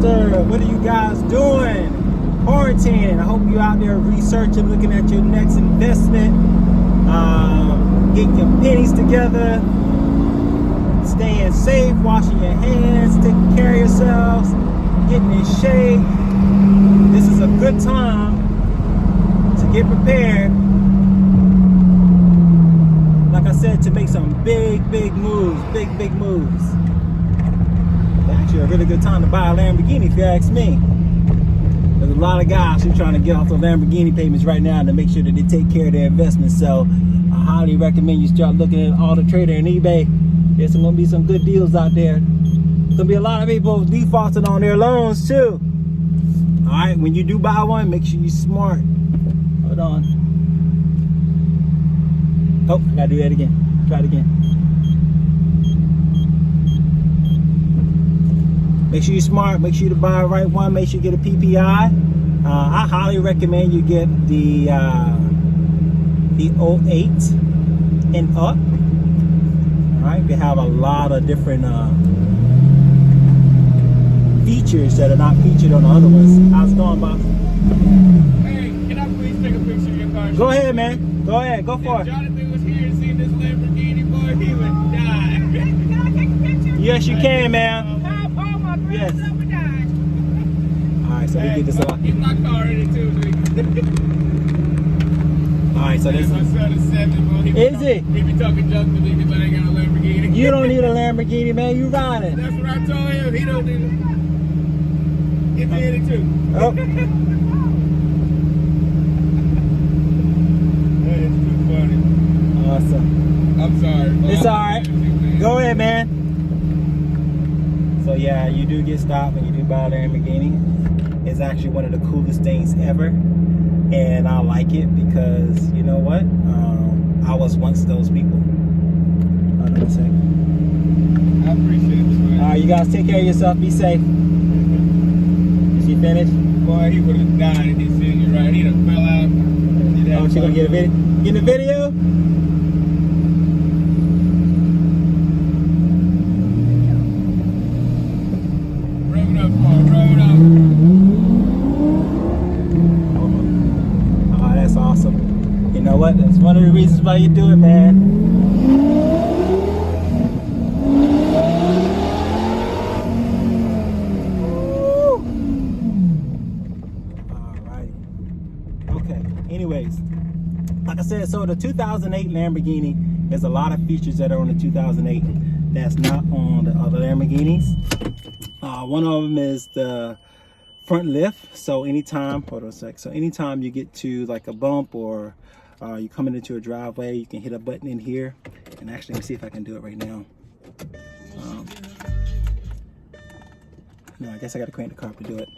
investor. What are you guys doing? Quarantining. I hope you're out there researching, looking at your next investment. Getting your pennies together. Staying safe, washing your hands, taking care of yourselves, getting in shape. This is a good time to get prepared. Like I said, to make some big moves, big moves. It's actually a really good time to buy a Lamborghini, if you ask me. There's a lot of guys who are trying to get off the Lamborghini payments right now to make sure that they take care of their investments. So I highly recommend you start looking at Auto Trader and eBay. There's going to be some good deals out there. There's going to be a lot of people defaulting on their loans too. All right, when you do buy one, make sure you're smart. Hold on. Oh, I gotta do that again. Try it again. Make sure you're smart. Make sure you buy the right one. Make sure you get a PPI. I highly recommend you get the 08 and up. All right, they have a lot of different features that are not featured on the other ones. How's it going, boss? Hey, can I please take a picture of your car? Go ahead, man. Go ahead. Go for it. Jonathan was here and seen this Lamborghini, boy, he would die. Can I take a picture? Yes, you can, man. Oh, my grandson would die. All right, so we get this up. Get my car in it too, nigga. All right, so this My son is 7, boy. Is it? He be talking junk to me because I ain't got a Lamborghini. You don't need a Lamborghini, man. You riding. That's what I told him. He don't need it. Get me in it too. Oh. That is too funny. Awesome. I'm sorry. Boy. It's all right. Go ahead, man. So yeah, you do get stopped when you do buy a Lamborghini. It's actually one of the coolest things ever, and I like it because you know what? I was once those people. Hold on a second. I appreciate it, man. All right, you guys take care of yourself. Be safe. Is she finished? Boy, he would have died if he seen you right. He'd have fell out. Oh, she gonna get a video? Get a video? Rev it up, Paul. Rev it up. Oh, that's awesome. You know what? That's one of the reasons why you do it, man. Anyways, like I said, so the 2008 Lamborghini, there's a lot of features that are on the 2008 that's not on the other Lamborghinis. One of them is the front lift. So anytime, hold on a sec. So anytime you get to like a bump or you're coming into a driveway, you can hit a button in here. And actually, let me see if I can do it right now. No, I guess I got to crank the car to do it.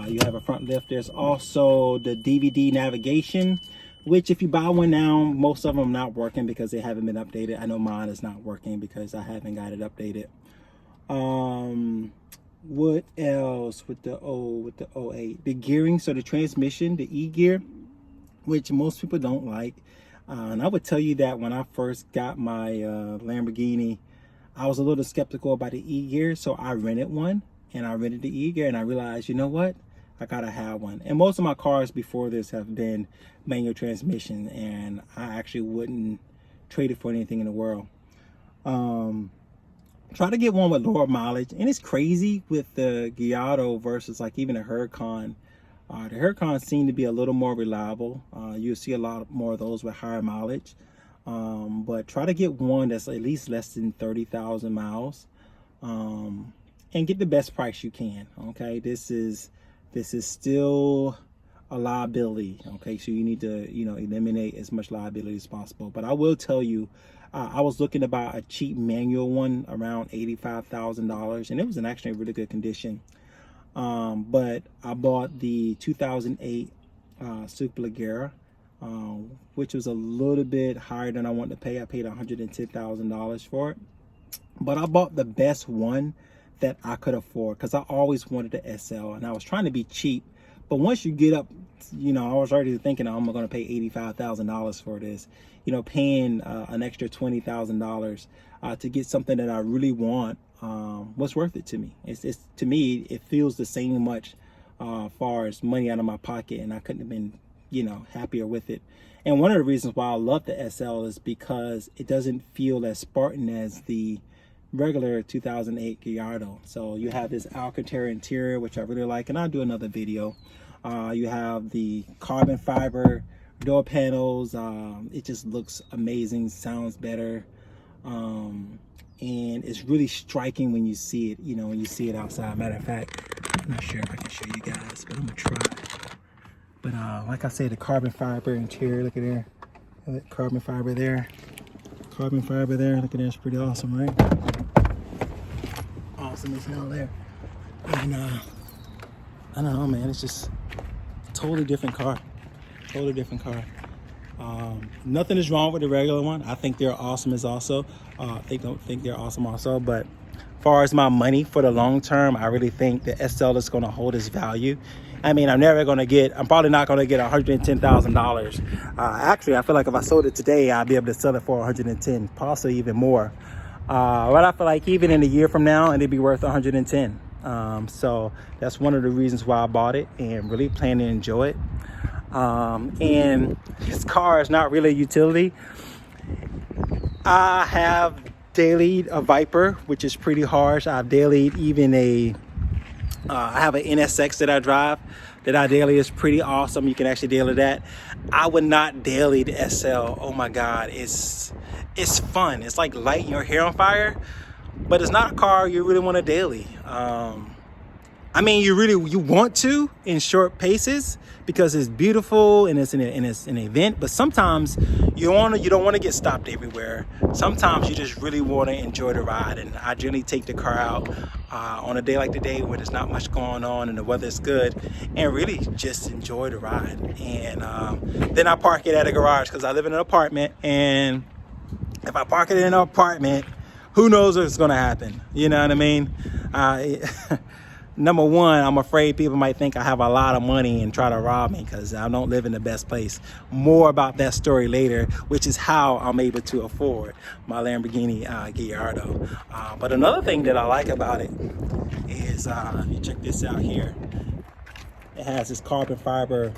You have a front lift. There's also the DVD navigation, which if you buy one now, most of them are not working because they haven't been updated. I know mine is not working because I haven't got it updated. What else with the 08? The gearing, so the transmission, the e-gear, which most people don't like. And I would tell you that when I first got my Lamborghini, I was a little skeptical about the e-gear, so I rented one. And I rented the e-gear and I realized, you know what? I gotta have one. And most of my cars before this have been manual transmission, and I actually wouldn't trade it for anything in the world. Try to get one with lower mileage, and it's crazy with the Gallardo versus like even the Huracan. The Huracan seem to be a little more reliable. You'll see a lot more of those with higher mileage. But try to get one that's at least less than 30,000 miles. And get the best price you can. Okay, this is still a liability. Okay, so you need to eliminate as much liability as possible. But I will tell you, I was looking about a cheap manual one around $85,000, and it was in actually really good condition. But I bought the 2008 Superllegera, which was a little bit higher than I wanted to pay. I paid $110,000 for it, but I bought the best one that I could afford because I always wanted the SL, and I was trying to be cheap. But once you get up, I was already thinking I'm going to pay $85,000 for this. Paying an extra $20,000 to get something that I really want what's worth it to me. It's to me, it feels the same much far as money out of my pocket, and I couldn't have been, happier with it. And one of the reasons why I love the SL is because it doesn't feel as Spartan as the regular 2008 Gallardo. So you have this Alcantara interior, which I really like, and I'll do another video. You have the carbon fiber door panels. It just looks amazing, sounds better, and it's really striking when you see it, when you see it outside. Matter of fact, I'm not sure if I can show you guys, but I'm gonna try. But like I say, the carbon fiber interior, look at there, that carbon fiber there, look at there, it's pretty awesome, right? Awesome as hell there. And I don't know, man, it's just totally different car. Nothing is wrong with the regular one. I think they're awesome as also. Think they're awesome also. But as far as my money for the long term, I really think the SL is going to hold its value. I mean, I'm probably not going to get $110,000. Actually, I feel like if I sold it today, I'd be able to sell it for 110, possibly even more. But I feel like even in a year from now, it'd be worth 110. So that's one of the reasons why I bought it, and really plan to enjoy it. And this car is not really a utility. I have dailied a Viper, which is pretty harsh. I've dailied even I have an NSX that I drive that I daily is pretty awesome. You can actually daily that. I would not daily the SL. Oh my God, it's fun. It's like lighting your hair on fire, but it's not a car you really want to daily. I mean, you want to in short paces because it's beautiful and it's an event. But sometimes you don't want to get stopped everywhere. Sometimes you just really want to enjoy the ride. And I generally take the car out on a day like today where there's not much going on and the weather is good, and really just enjoy the ride. And then I park it at a garage because I live in an apartment. And if I park it in an apartment, who knows what's going to happen? You know what I mean? Number one, I'm afraid people might think I have a lot of money and try to rob me because I don't live in the best place. More about that story later, which is how I'm able to afford my Lamborghini Gallardo. But another thing that I like about it is, you check this out here. It has this carbon fiber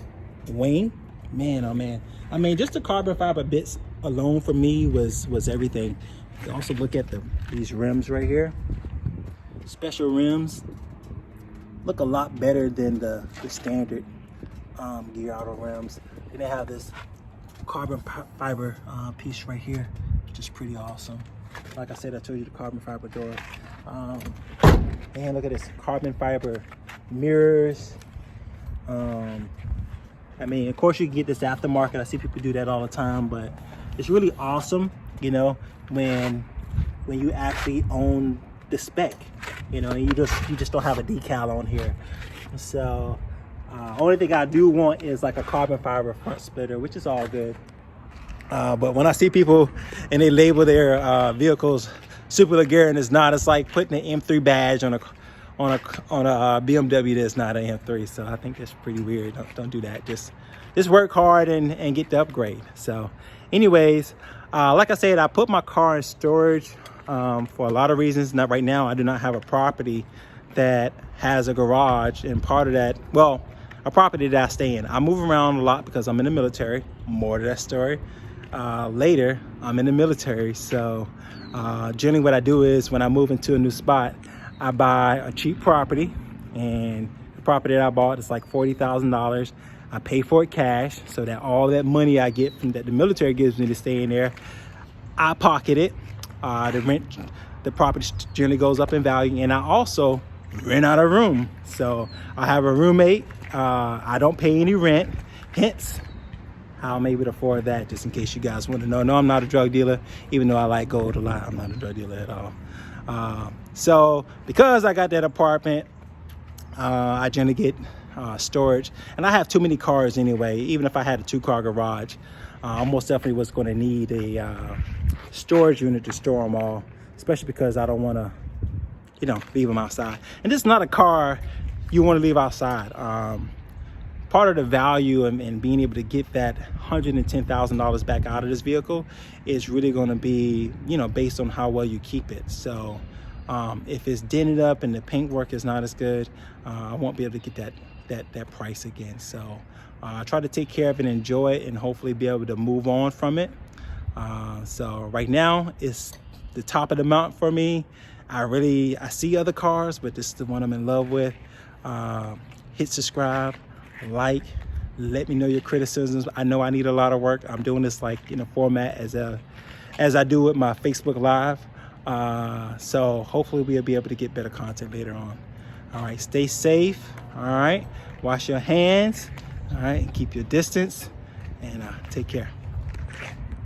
wing. Man, oh man. I mean, just the carbon fiber bits alone for me was everything. You can also look at these rims right here. Special rims. Look a lot better than the standard Gallardo rims. And they have this carbon fiber piece right here, which is pretty awesome. Like I said, I told you the carbon fiber door. And look at this carbon fiber mirrors. I mean, of course you can get this aftermarket. I see people do that all the time, but it's really awesome, when you actually own the spec, and you just don't have a decal on here. So only thing I do want is like a carbon fiber front splitter, which is all good. But when I see people and they label their vehicles Superllegera and it's not, it's like putting an M3 badge on a BMW that's not an M3. So I think that's pretty weird. Don't do that. Just work hard and get the upgrade. So anyways, like I said, I put my car in storage for a lot of reasons. Not right now, I do not have a property that has a garage, and part of that, well, a property that I stay in. I move around a lot because I'm in the military. More to that story later. I'm in the military, so generally what I do is when I move into a new spot, I buy a cheap property, and the property that I bought is like $40,000. I pay for it cash, so that all that money I get from that the military gives me to stay in there, I pocket it. The property generally goes up in value, and I also rent out a room. So I have a roommate. I don't pay any rent, hence how I'm able to afford that, just in case you guys want to know. No, I'm not a drug dealer, even though I like gold a lot. I'm not a drug dealer at all. So because I got that apartment, I generally get storage, and I have too many cars anyway. Even if I had a 2-car garage, I most definitely was going to need a storage unit to store them all, especially because I don't want to, leave them outside. And this is not a car you want to leave outside. Part of the value and being able to get that $110,000 back out of this vehicle is really going to be, based on how well you keep it. So If it's dented up and the paintwork is not as good, I won't be able to get that price again. So I try to take care of it, enjoy it, and hopefully be able to move on from it. So right now it's the top of the mountain for me. I see other cars, but this is the one I'm in love with. Hit subscribe, like, let me know your criticisms. I know I need a lot of work. I'm doing this like in a format as I do with my Facebook Live. So hopefully we'll be able to get better content later on. All right, stay safe. All right, wash your hands. All right, keep your distance, and take care.